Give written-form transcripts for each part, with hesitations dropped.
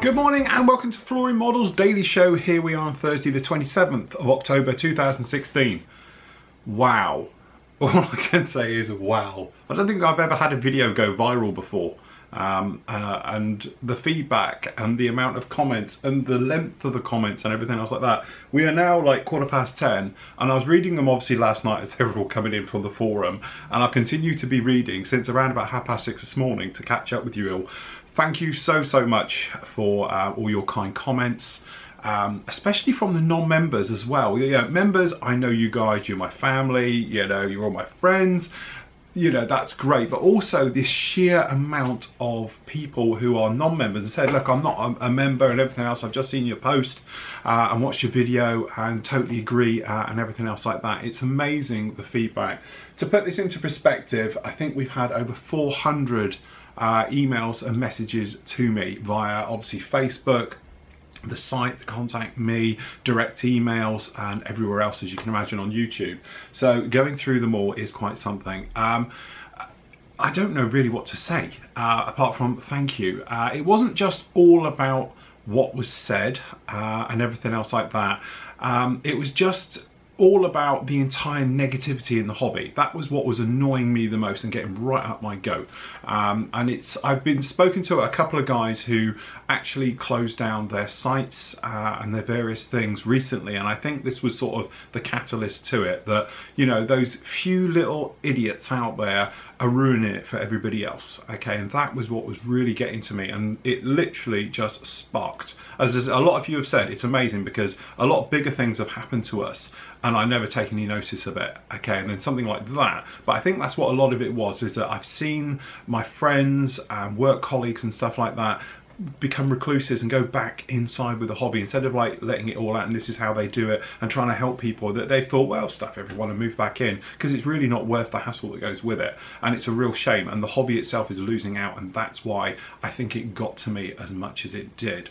Good morning and welcome to Flory Models Daily Show. Here we are on Thursday the 27th of October 2016. Wow. All I can say is wow. I don't think I've ever had a video go viral before. And the feedback and the amount of comments and the length of the comments and everything else like that. We are now like 10:15 and I was reading them obviously last night as they were all coming in from the forum, and I'll continue to be reading since around about 6:30 this morning to catch up with you all. Thank you so much for all your kind comments. Especially from the non-members as well. Yeah, members, I know you guys, you're my family, you know, you're all my friends. You know, that's great, but also this sheer amount of people who are non-members and said, look, I'm not a member and everything else, I've just seen your post and watched your video and totally agree and everything else like that. It's amazing, the feedback. To put this into perspective, I think we've had over 400 emails and messages to me via obviously Facebook, the site, the contact me, direct emails, and everywhere else, as you can imagine, on YouTube. So going through them all is quite something. I don't know really what to say apart from thank you. It wasn't just all about what was said and everything else like that. It was just all about the entire negativity in the hobby. That was what was annoying me the most and getting right up my goat. And I've been spoken to a couple of guys who actually closed down their sites and their various things recently, and I think this was sort of the catalyst to it, that, you know, those few little idiots out there are ruining it for everybody else. Okay, and that was what was really getting to me, and it literally just sparked. As a lot of you have said, it's amazing because a lot of bigger things have happened to us and I never take any notice of it. Okay, and then something like that. But I think that's what a lot of it was, is that I've seen my friends and work colleagues and stuff like that become recluses and go back inside with the hobby instead of like letting it all out and this is how they do it and trying to help people, that they thought, well, stuff everyone and move back in, because it's really not worth the hassle that goes with it, and it's a real shame, and the hobby itself is losing out, and that's why I think it got to me as much as it did.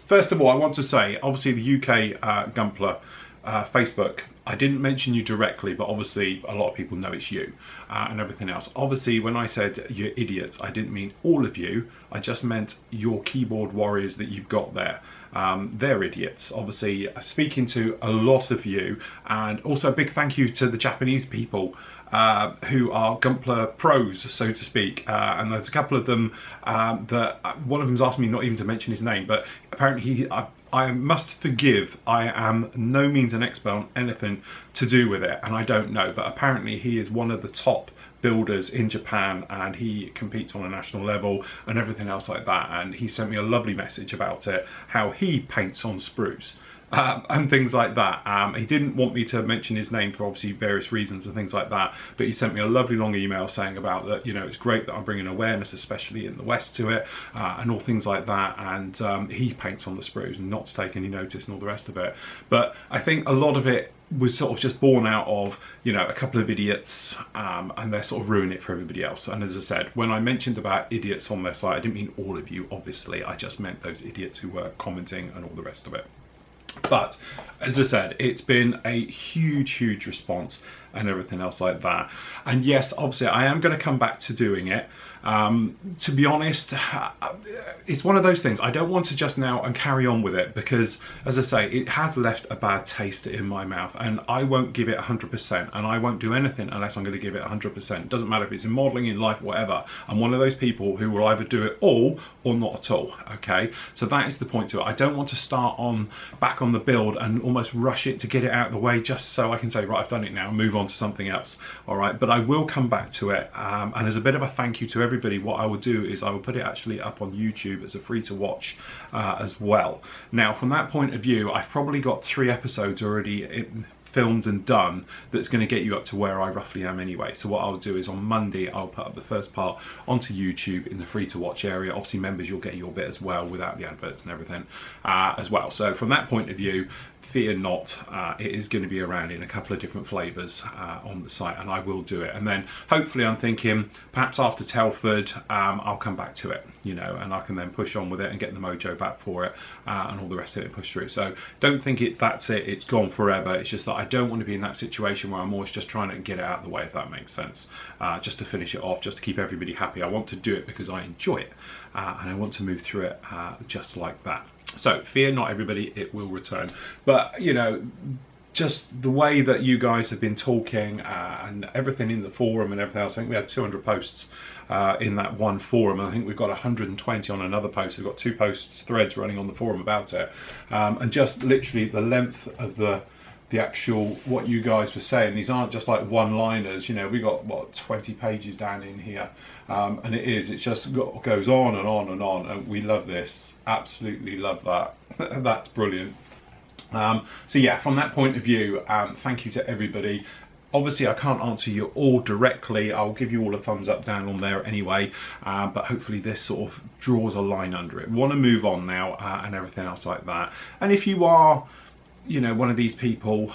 First of all, I want to say, obviously the UK Gunpla Facebook, I didn't mention you directly, but obviously a lot of people know it's you and everything else. Obviously, when I said you're idiots, I didn't mean all of you. I just meant your keyboard warriors that you've got there. They're idiots. Obviously, speaking to a lot of you, and also a big thank you to the Japanese people who are Gunpla pros, so to speak, and there's a couple of them that one of them's asked me not even to mention his name, but apparently I must forgive, I am no means an expert on anything to do with it, and I don't know, but apparently he is one of the top builders in Japan and he competes on a national level and everything else like that, and he sent me a lovely message about it, how he paints on sprues. And things like that. He didn't want me to mention his name for obviously various reasons and things like that, but he sent me a lovely long email saying about that, you know, it's great that I'm bringing awareness, especially in the West, to it, and all things like that, and he paints on the sprues and not to take any notice and all the rest of it. But I think a lot of it was sort of just born out of, you know, a couple of idiots, and they're sort of ruining it for everybody else. And as I said, when I mentioned about idiots on their site, I didn't mean all of you, obviously, I just meant those idiots who were commenting and all the rest of it. But as I said, it's been a huge response and everything else like that. And yes, obviously I am going to come back to doing it. To be honest, it's one of those things. I don't want to just now and carry on with it because, as I say, it has left a bad taste in my mouth, and I won't give it 100%, and I won't do anything unless I'm going to give it 100%. It doesn't matter if it's in modelling, in life, whatever. I'm one of those people who will either do it all or not at all. Okay, so that is the point to it. I don't want to start back on the build and almost rush it to get it out of the way just so I can say, right, I've done it now, move on to something else. All right, but I will come back to it, and as a bit of a thank you to everybody, what I will do is I will put it actually up on YouTube as a free to watch as well. Now, from that point of view, I've probably got 3 episodes already filmed and done that's going to get you up to where I roughly am anyway. So what I'll do is on Monday I'll put up the first part onto YouTube in the free to watch area. Obviously members, you'll get your bit as well without the adverts and everything as well. So from that point of view, fear not, it is going to be around in a couple of different flavours on the site, and I will do it. And then hopefully I'm thinking perhaps after Telford I'll come back to it, you know, and I can then push on with it and get the mojo back for it and all the rest of it and push through. So don't think that's it, it's gone forever. It's just that I don't want to be in that situation where I'm always just trying to get it out of the way, if that makes sense, just to finish it off, just to keep everybody happy. I want to do it because I enjoy it, and I want to move through it just like that. So fear not, everybody, it will return. But you know, just the way that you guys have been talking and everything in the forum and everything else. I think we had 200 posts in that one forum, and I think we've got 120 on another post. We've got 2 posts threads running on the forum about it, and just literally the length of the actual what you guys were saying. These aren't just like one-liners, you know. We got what, 20 pages down in here, and it just goes on and on and on, and we love this, absolutely love that. That's brilliant. So yeah, from that point of view, thank you to everybody. Obviously I can't answer you all directly. I'll give you all a thumbs up down on there anyway, but hopefully this sort of draws a line under it. We want to move on now, and everything else like that. And if you are, you know, one of these people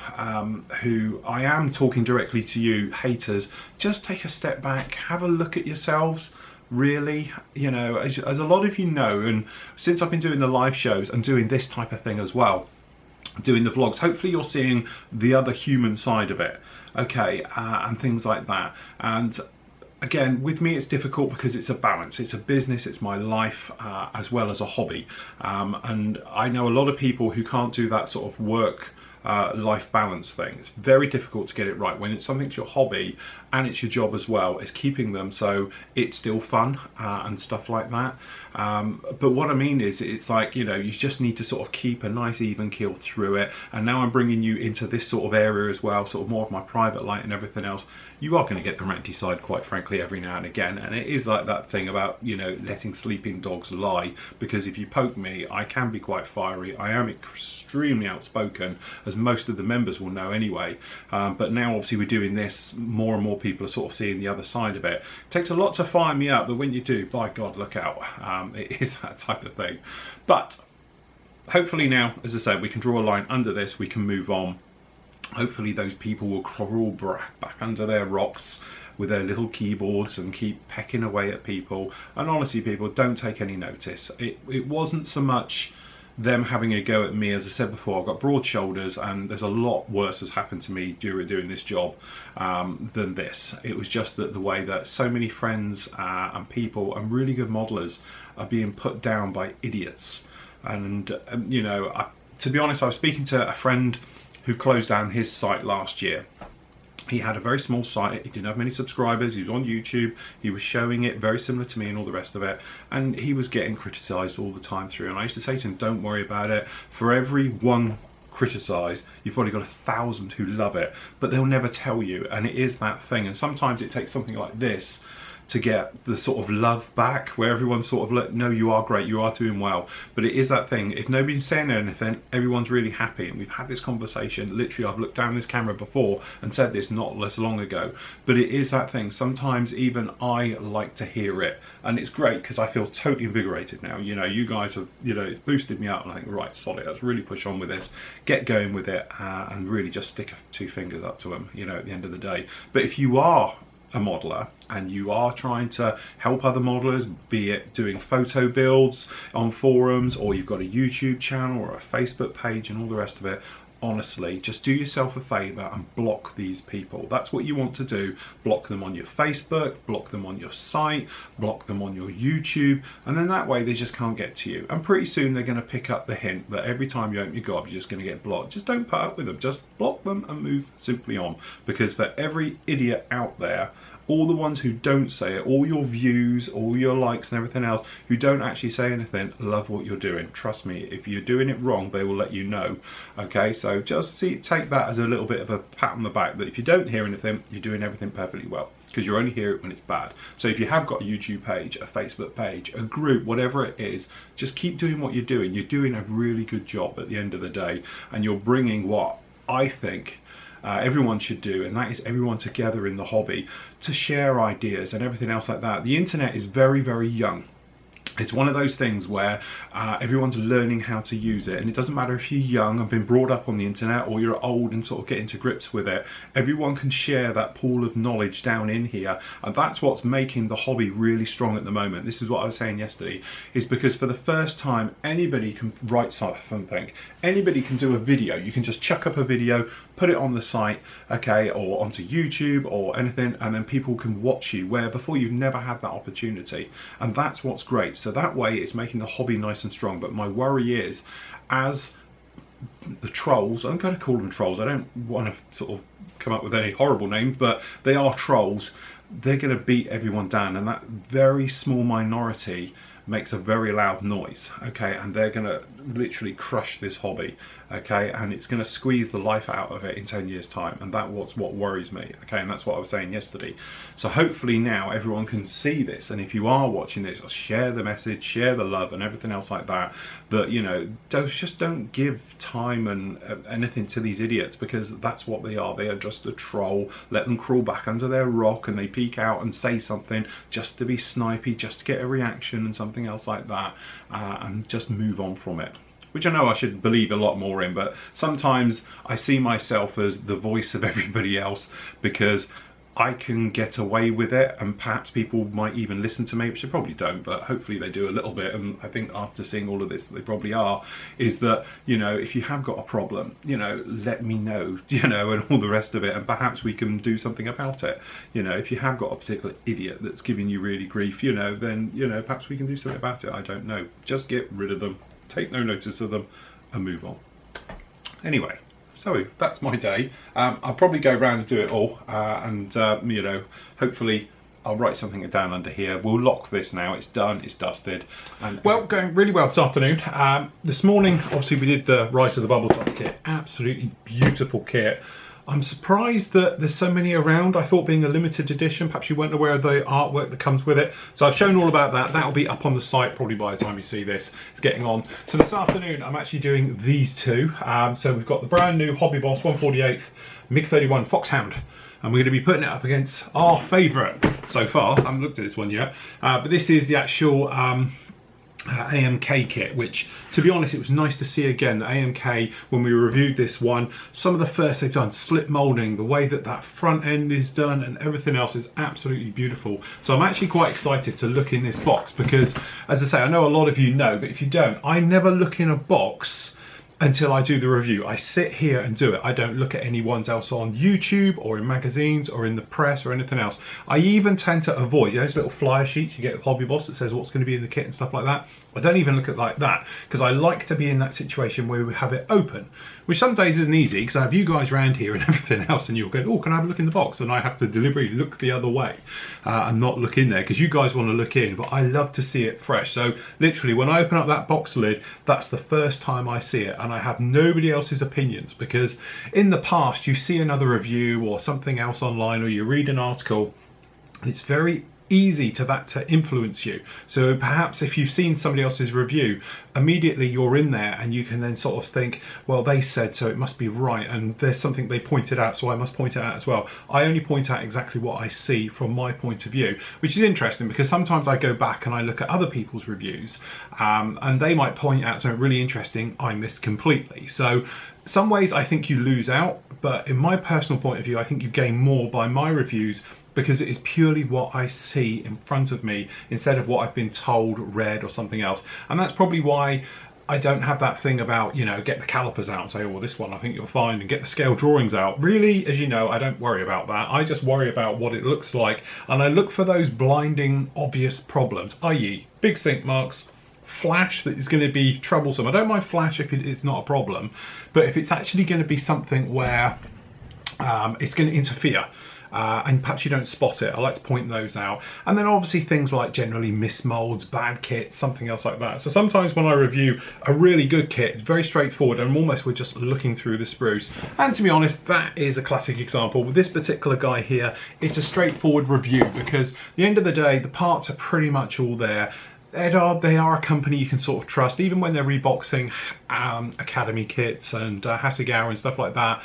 who I am talking directly to, you haters, just take a step back, have a look at yourselves. Really, you know, as a lot of you know, and since I've been doing the live shows and doing this type of thing as well, doing the vlogs, hopefully you're seeing the other human side of it, okay, and things like that. And again, with me it's difficult because it's a balance. It's a business, it's my life, as well as a hobby, and I know a lot of people who can't do that sort of work life balance thing. It's very difficult to get it right when it's something that's your hobby and it's your job as well. It's keeping them so it's still fun and stuff like that. But what I mean is, it's like, you know, you just need to sort of keep a nice even keel through it. And now I'm bringing you into this sort of area as well, sort of more of my private life and everything else. You are going to get the ranty side, quite frankly, every now and again, and it is like that thing about, you know, letting sleeping dogs lie, because if you poke me, I can be quite fiery. I am extremely outspoken, as most of the members will know anyway, but now obviously we're doing this, more and more people are sort of seeing the other side of it. It takes a lot to fire me up, but when you do, by God, look out. It is that type of thing. But hopefully now, as I said, we can draw a line under this, we can move on. Hopefully those people will crawl back under their rocks with their little keyboards and keep pecking away at people. And honestly, people, don't take any notice. It wasn't so much them having a go at me. As I said before, I've got broad shoulders and there's a lot worse has happened to me during doing this job than this. It was just that the way that so many friends and people and really good modelers are being put down by idiots. And you know, to be honest, I was speaking to a friend who closed down his site last year. He had a very small site, he didn't have many subscribers, he was on YouTube, he was showing it very similar to me and all the rest of it, and he was getting criticised all the time through. And I used to say to him, don't worry about it. For every one criticised, you've probably got 1,000 who love it, but they'll never tell you. And it is that thing, and sometimes it takes something like this to get the sort of love back, where everyone's sort of like, no, you are great, you are doing well. But it is that thing, if nobody's saying anything, everyone's really happy. And we've had this conversation, literally I've looked down this camera before and said this not less long ago, but it is that thing. Sometimes even I like to hear it, and it's great because I feel totally invigorated now. You know, you guys have, you know, it's boosted me up, and I think, right, solid, let's really push on with this, get going with it, and really just stick 2 fingers up to them, you know, at the end of the day. But if you are a modeler and you are trying to help other modelers, be it doing photo builds on forums, or you've got a YouTube channel or a Facebook page and all the rest of it, honestly, just do yourself a favor and block these people. That's what you want to do. Block them on your Facebook, block them on your site, block them on your YouTube, and then that way they just can't get to you. And pretty soon they're going to pick up the hint that every time you open your gob, you're just going to get blocked. Just don't put up with them. Just block them and move simply on. Because for every idiot out there, all the ones who don't say it, all your views, all your likes and everything else, who don't actually say anything, love what you're doing. Trust me, if you're doing it wrong, they will let you know. Okay, so just take that as a little bit of a pat on the back, that if you don't hear anything, you're doing everything perfectly well, because you only hear it when it's bad. So if you have got a YouTube page, a Facebook page, a group, whatever it is, just keep doing what you're doing. You're doing a really good job at the end of the day, and you're bringing what I think everyone should do, and that is everyone together in the hobby to share ideas and everything else like that. The internet is very, very young. It's one of those things where everyone's learning how to use it, and it doesn't matter if you're young and been brought up on the internet, or you're old and sort of getting to grips with it. Everyone can share that pool of knowledge down in here, and that's what's making the hobby really strong at the moment. This is what I was saying yesterday, is because for the first time anybody can write something, anybody can do a video. You can just chuck up a video, put it on the site, okay, or onto YouTube or anything, and then people can watch you, where before you've never had that opportunity. And that's what's great. So So that way it's making the hobby nice and strong. But my worry is, as the trolls, I'm going to call them trolls, I don't want to sort of come up with any horrible names, but they are trolls. They're going to beat everyone down, and that very small minority makes a very loud noise, okay, and they're going to literally crush this hobby, okay, and it's going to squeeze the life out of it in 10 years time, and that's what worries me, okay, and that's what I was saying yesterday. So hopefully now everyone can see this, and if you are watching this, share the message, share the love and everything else like that, that, you know, just don't give time and anything to these idiots, because that's what they are. They are just a troll. Let them crawl back under their rock and they peek out and say something just to be snipey, just to get a reaction and something else like that, and just move on from it, which I know I should believe a lot more in, but sometimes I see myself as the voice of everybody else because I can get away with it, and perhaps people might even listen to me, which they probably don't, but hopefully they do a little bit, and I think after seeing all of this they probably are, is that, you know, if you have got a problem, you know, let me know, you know, and all the rest of it, and perhaps we can do something about it. You know, if you have got a particular idiot that's giving you really grief, you know, then, you know, perhaps we can do something about it. I don't know. Just get rid of them, take no notice of them, and move on. Anyway, so that's my day. I'll probably go around and do it all, and you know, hopefully I'll write something down under here. We'll lock this now. It's done. It's dusted. And well, going really well this afternoon. This morning, obviously, we did the Rise of the Bubble Top kit. Absolutely beautiful kit. I'm surprised that there's so many around. I thought being a limited edition, perhaps you weren't aware of the artwork that comes with it. So I've shown all about that. That'll be up on the site probably by the time you see this. It's getting on. So this afternoon, I'm actually doing these two. So we've got the brand new Hobby Boss 1/48 MiG-31 Foxhound. And we're going to be putting it up against our favourite so far. I haven't looked at this one yet. But this is the actual AMK kit, which, to be honest, it was nice to see again. The AMK, when we reviewed this one, some of the first they've done, slip moulding, the way that that front end is done and everything else is absolutely beautiful. So I'm actually quite excited to look in this box because, as I say, I know a lot of you know, but if you don't, I never look in a box until I do the review. I sit here and do it. I don't look at any ones else on YouTube or in magazines or in the press or anything else. I even tend to avoid, you know, those little flyer sheets you get with Hobby Boss that says what's going to be in the kit and stuff like that. I don't even look at it like that because I like to be in that situation where we have it open, which some days isn't easy because I have you guys around here and everything else, and you'll go, oh, can I have a look in the box? And I have to deliberately look the other way and not look in there because you guys want to look in, but I love to see it fresh. So literally when I open up that box lid, that's the first time I see it, and I have nobody else's opinions, because in the past you see another review or something else online, or you read an article and it's very easy to influence you. So perhaps if you've seen somebody else's review, immediately you're in there and you can then sort of think, well, they said so, it must be right, and there's something they pointed out, so I must point it out as well. I only point out exactly what I see from my point of view, which is interesting because sometimes I go back and I look at other people's reviews and they might point out something really interesting I missed completely. So some ways I think you lose out, but in my personal point of view, I think you gain more by my reviews because it is purely what I see in front of me instead of what I've been told, read, or something else. And that's probably why I don't have that thing about, you know, get the calipers out and say, oh, well, this one I think you'll find, and get the scale drawings out. Really, as you know, I don't worry about that. I just worry about what it looks like, and I look for those blinding, obvious problems, i.e. big sink marks, flash that is going to be troublesome. I don't mind flash if it's not a problem, but if it's actually going to be something where it's going to interfere, and perhaps you don't spot it, I like to point those out. And then obviously things like generally mismolds, bad kits, something else like that. So sometimes when I review a really good kit, it's very straightforward and almost we're just looking through the spruce. And to be honest, that is a classic example. With this particular guy here, it's a straightforward review because at the end of the day, the parts are pretty much all there. They are a company you can sort of trust, even when they're reboxing Academy kits and Hasegawa and stuff like that.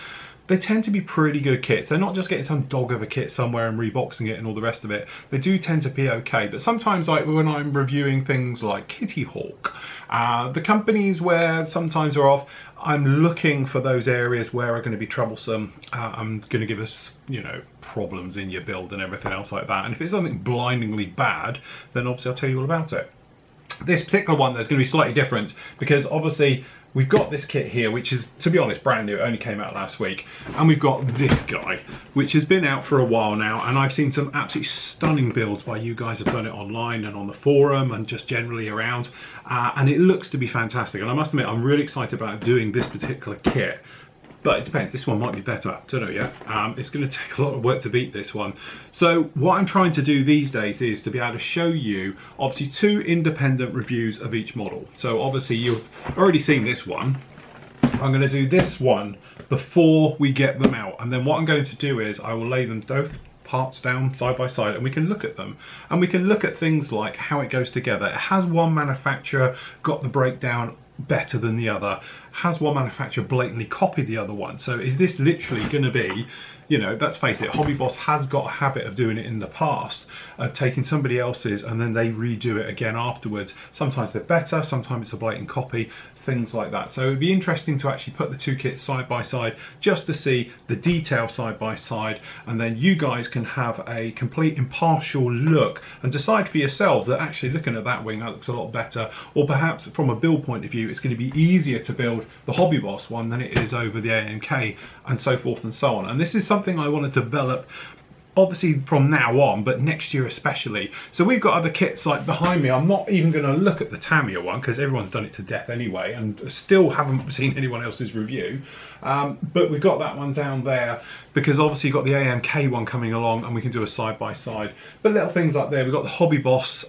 They tend to be pretty good kits. They're not just getting some dog of a kit somewhere and reboxing it and all the rest of it. They do tend to be okay. But sometimes, like when I'm reviewing things like Kitty Hawk, the companies where sometimes are off, I'm looking for those areas where are going to be troublesome. I'm going to give us, you know, problems in your build and everything else like that. And if it's something blindingly bad, then obviously I'll tell you all about it. This particular one there's going to be slightly different because obviously we've got this kit here, which is, to be honest, brand new. It only came out last week. And we've got this guy, which has been out for a while now. And I've seen some absolutely stunning builds by you guys have done it online and on the forum and just generally around. And it looks to be fantastic. And I must admit, I'm really excited about doing this particular kit. But it depends, this one might be better, don't know yet. It's going to take a lot of work to beat this one. So what I'm trying to do these days is to be able to show you, obviously, 2 independent reviews of each model. So obviously you've already seen this one. I'm going to do this one before we get them out. And then what I'm going to do is I will lay them both parts down side by side and we can look at them. And we can look at things like how it goes together. Has one manufacturer got the breakdown better than the other? Has one manufacturer blatantly copied the other one? So is this literally going to be, you know, let's face it, Hobby Boss has got a habit of doing it in the past, of taking somebody else's and then they redo it again afterwards. Sometimes they're better, sometimes it's a blatant copy, things like that. So it'd be interesting to actually put the 2 kits side by side just to see the detail side by side, and then you guys can have a complete impartial look and decide for yourselves that actually looking at that wing, that looks a lot better, or perhaps from a build point of view it's going to be easier to build the Hobby Boss one than it is over the AMK, and so forth and so on. And this is something I want to develop obviously from now on, but next year especially. So we've got other kits like behind me. I'm not even going to look at the Tamiya one because everyone's done it to death anyway, and still haven't seen anyone else's review. But we've got that one down there because obviously you've got the AMK one coming along and we can do a side by side. But little things like there, we've got the Hobby Boss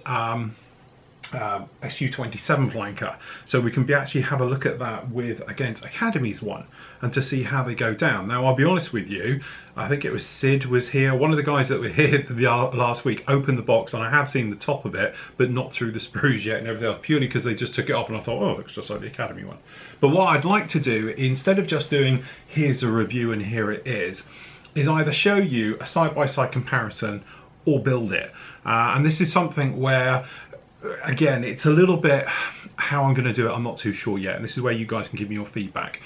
SU27 flanker, so we can actually have a look at that with against Academy's one and to see how they go down. Now I'll be honest with you, I think it was Sid was here, one of the guys that were here last week, opened the box, and I have seen the top of it but not through the sprues yet and everything else, purely because they just took it off and I thought, oh, it looks just like the Academy one. But what I'd like to do, instead of just doing here's a review and here it is either show you a side-by-side comparison or build it. And this is something where, again, it's a little bit how I'm going to do it, I'm not too sure yet, and this is where you guys can give me your feedback.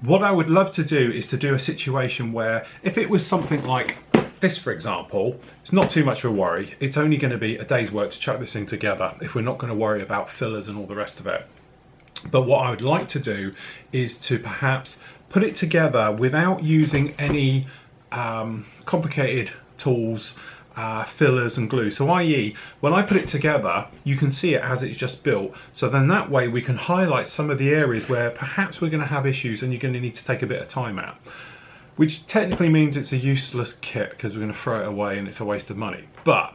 What I would love to do is to do a situation where if it was something like this, for example, it's not too much of a worry. It's only going to be a day's work to chuck this thing together if we're not going to worry about fillers and all the rest of it. But what I would like to do is to perhaps put it together without using any complicated tools, fillers and glue. So i.e. when I put it together, you can see it as it's just built. So then that way we can highlight some of the areas where perhaps we're going to have issues and you're going to need to take a bit of time out. Which technically means it's a useless kit because we're going to throw it away and it's a waste of money. But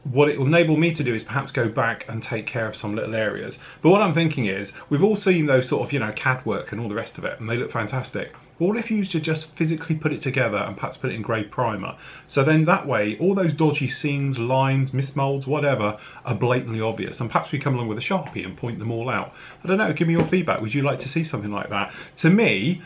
what it will enable me to do is perhaps go back and take care of some little areas. But what I'm thinking is, we've all seen those sort of, you know, CAD work and all the rest of it, and they look fantastic. What if you used to just physically put it together and perhaps put it in grey primer? So then that way, all those dodgy seams, lines, mismolds, whatever, are blatantly obvious. And perhaps we come along with a Sharpie and point them all out. I don't know, give me your feedback. Would you like to see something like that? To me,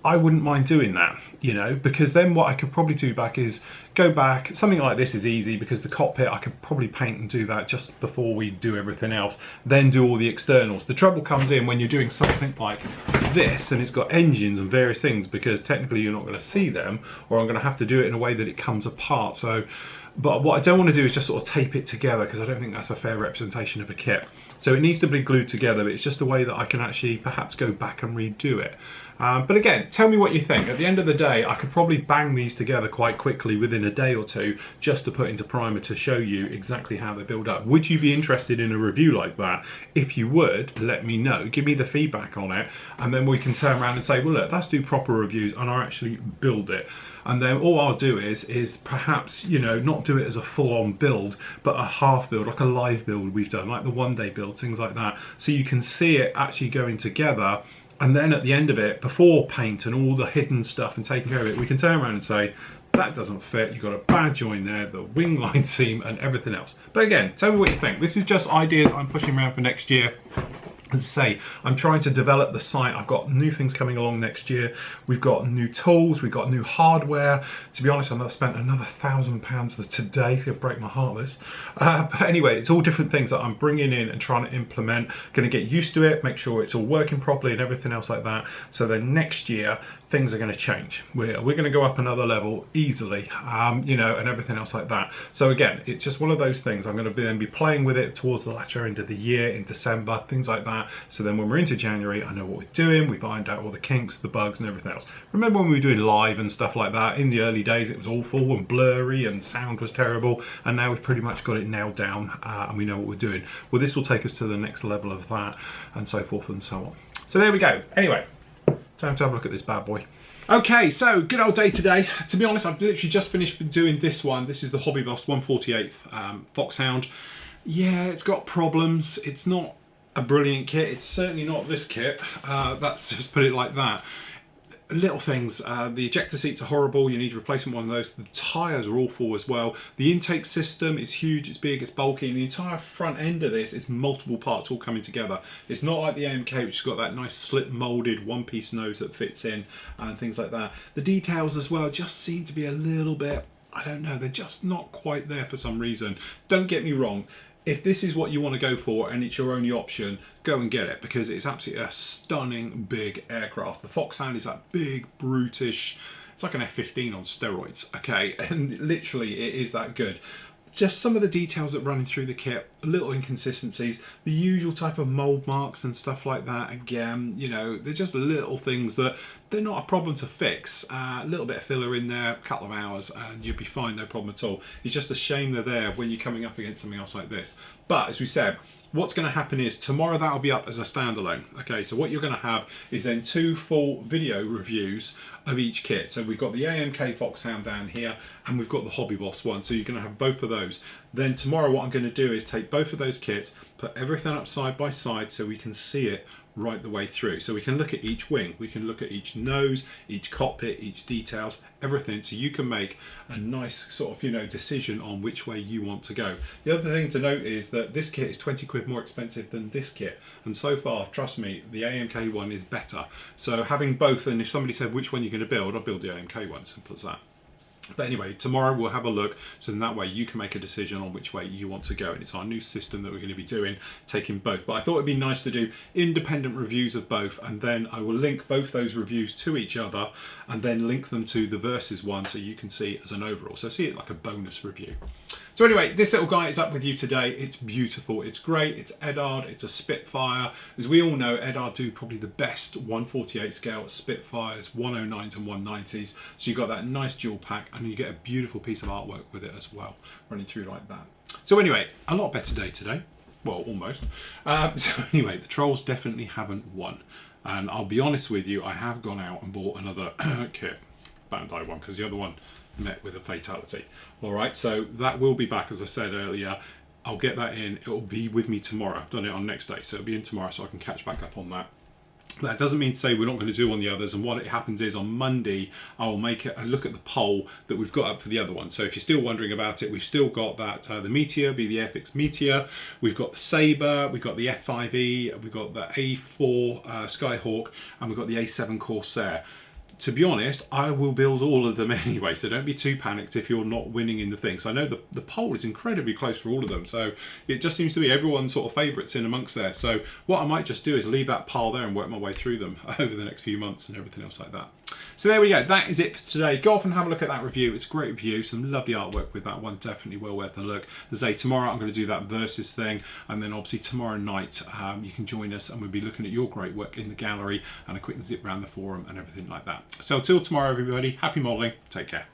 I wouldn't mind doing that, you know, because then what I could probably do back is go back. Something like this is easy because the cockpit I could probably paint and do that just before we do everything else, then do all the externals. The trouble comes in when you're doing something like this and it's got engines and various things, because technically you're not going to see them, or I'm going to have to do it in a way that it comes apart. So, but what I don't want to do is just sort of tape it together, because I don't think that's a fair representation of a kit. So it needs to be glued together, but it's just a way that I can actually perhaps go back and redo it. But again, tell me what you think. At the end of the day, I could probably bang these together quite quickly within a day or two just to put into primer to show you exactly how they build up. Would you be interested in a review like that? If you would, let me know. Give me the feedback on it, and then we can turn around and say, well, look, let's do proper reviews and I'll actually build it. And then all I'll do is perhaps, you know, not do it as a full-on build, but a half build, like a live build we've done, like the one-day build, things like that. So you can see it actually going together. And then at the end of it, before paint and all the hidden stuff and taking care of it, we can turn around and say, that doesn't fit, you've got a bad join there, the wing line seam and everything else. But again, tell me what you think. This is just ideas I'm pushing around for next year. As I say, I'm trying to develop the site. I've got new things coming along next year. We've got new tools, we've got new hardware. To be honest, I've spent another £1,000 today. It'll break my heart, this. But anyway, it's all different things that I'm bringing in and trying to implement. Going to get used to it, make sure it's all working properly and everything else like that. So then next year, things are going to change. We're going to go up another level easily, you know, and everything else like that. So again, it's just one of those things. I'm going to then be playing with it towards the latter end of the year in December, things like that. So then when we're into January, I know what we're doing. We've ironed out all the kinks, the bugs and everything else. Remember when we were doing live and stuff like that? In the early days, it was awful and blurry and sound was terrible. And now we've pretty much got it nailed down and we know what we're doing. Well, this will take us to the next level of that and so forth and so on. So there we go. Anyway, time to have a look at this bad boy. Okay, so good old day today. To be honest, I've literally just finished doing this one. This is the Hobby Boss 148th Foxhound. Yeah, it's got problems. It's not a brilliant kit. It's certainly not this kit. That's just put it like that. Little things, the ejector seats are horrible. You need to replace one of those. The tyres are awful as well. The intake system is huge, it's big, it's bulky, and the entire front end of this is multiple parts all coming together. It's not like the AMK, which has got that nice slip molded one-piece nose that fits in and things like that. The details as well just seem to be a little bit, I don't know, they're just not quite there for some reason. Don't get me wrong. If this is what you want to go for and it's your only option, go and get it, because it's absolutely a stunning big aircraft. The Foxhound is that big, brutish, it's like an F-15 on steroids, okay? And literally it is that good. Just some of the details that run through the kit, little inconsistencies, the usual type of mold marks and stuff like that. Again, you know, they're just little things that they're not a problem to fix. A little bit of filler in there, a couple of hours, and you'll be fine, no problem at all. It's just a shame they're there when you're coming up against something else like this. But as we said, what's going to happen is tomorrow that'll be up as a standalone. Okay, so what you're going to have is then 2 full video reviews of each kit. So we've got the AMK Foxhound down here and we've got the Hobby Boss one. So you're going to have both of those. Then tomorrow what I'm going to do is take both of those kits, put everything up side by side so we can see it right the way through. So we can look at each wing, we can look at each nose, each cockpit, each details, everything, so you can make a nice sort of, you know, decision on which way you want to go. The other thing to note is that this kit is 20 quid more expensive than this kit, and so far, trust me, the AMK one is better. So having both, and if somebody said which one you're going to build, I'll build the AMK one, simple as that. But anyway, tomorrow we'll have a look, so in that way you can make a decision on which way you want to go. And it's our new system that we're going to be doing, taking both. But I thought it'd be nice to do independent reviews of both, and then I will link both those reviews to each other and then link them to the Versus one so you can see it as an overall. So see it like a bonus review. So anyway, this little guy is up with you today. It's beautiful, it's great, it's Edard, it's a Spitfire. As we all know, Edard do probably the best 148 scale Spitfires, 109s and 190s. So you've got that nice dual pack and you get a beautiful piece of artwork with it as well, running through like that. So anyway, a lot better day today. Well, almost. So anyway, the trolls definitely haven't won. And I'll be honest with you, I have gone out and bought another kit, Bandai one, because the other one met with a fatality. All right, so that will be back, as I said earlier. I'll get that in. It will be with me tomorrow. I've done it on next day, so it'll be in tomorrow, so I can catch back up on that. That doesn't mean to say we're not going to do on the others, and what it happens is on Monday I'll make a look at the poll that we've got up for the other one. So if you're still wondering about it, we've still got that the Meteor, be the Airfix Meteor, we've got the Sabre, we've got the F5E, we've got the A4 Skyhawk, and we've got the A7 Corsair. To be honest, I will build all of them anyway, so don't be too panicked if you're not winning in the thing. So I know the poll is incredibly close for all of them, so it just seems to be everyone's sort of favourites in amongst there. So what I might just do is leave that pile there and work my way through them over the next few months and everything else like that. So there we go, that is it for today. Go off and have a look at that review. It's a great review, some lovely artwork with that one, definitely well worth a look. As I say, tomorrow I'm going to do that Versus thing, and then obviously tomorrow night you can join us and we'll be looking at your great work in the gallery and a quick zip around the forum and everything like that. So till tomorrow everybody, happy modelling, take care.